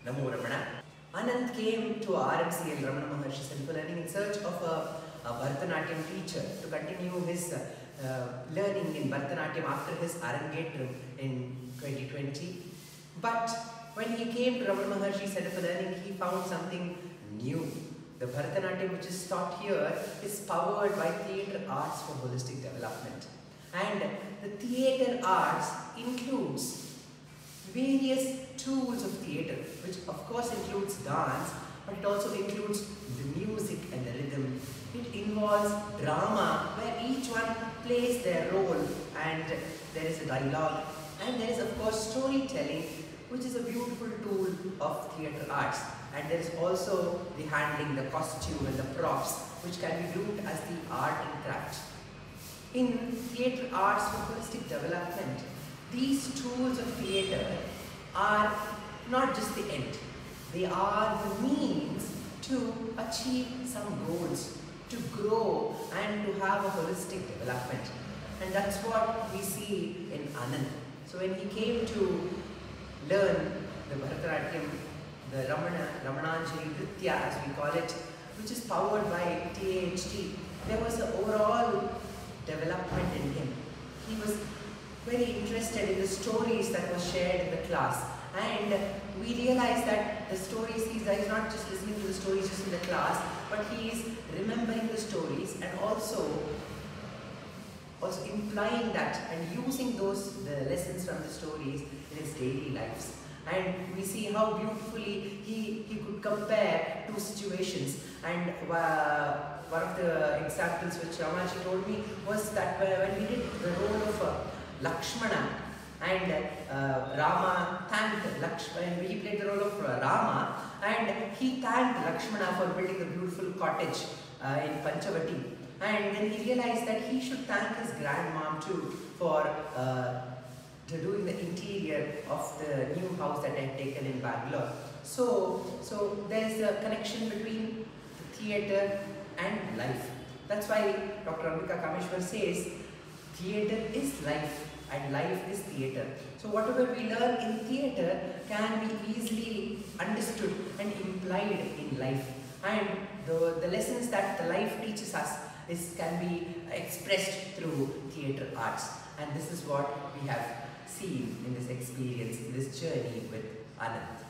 Namo Ramana. Anand came to RMCL, Ramana Maharshi Center for Learning, in search of a Bharatanatyam teacher to continue his learning in Bharatanatyam after his Arangetram in 2020. But when he came to Ramana Maharshi Center for Learning, he found something new. The Bharatanatyam which is taught here is powered by theatre arts for holistic development. And the theatre arts includes various tools of theatre, which of course includes dance, but it also includes the music and the rhythm. It involves drama, where each one plays their role, and there is a dialogue, and there is of course storytelling, which is a beautiful tool of theatre arts. And there is also the handling, the costume and the props, which can be viewed as the art and craft. In theatre arts for holistic development, these tools of theatre are not just the end. They are the means to achieve some goals, to grow and to have a holistic development. And that's what we see in Anand. So when he came to learn the Bharatanatyam, the Ramananjali Nritya as we call it, which is powered by TAHT, there was an overall development in him. He was very interested in the stories that were shared in the class, and we realized that the stories, he's not just listening to the stories just in the class, but he is remembering the stories and also implying that and using the lessons from the stories in his daily lives. And we see how beautifully he could compare two situations. And one of the examples which Ramaji told me was that when he did the role of Lakshmana, and Rama thanked Lakshmana, he played the role of Rama, and he thanked Lakshmana for building the beautiful cottage in Panchavati. And then he realized that he should thank his grandmom too for doing the interior of the new house that I had taken in Bangalore. So there is a connection between the theatre and life. That's why Dr. Ambika Kameshwar says, theatre is life and life is theatre. So whatever we learn in theatre can be easily understood and implied in life. And the lessons that the life teaches us can be expressed through theatre arts. And this is what we have seen in this experience, in this journey with Anand.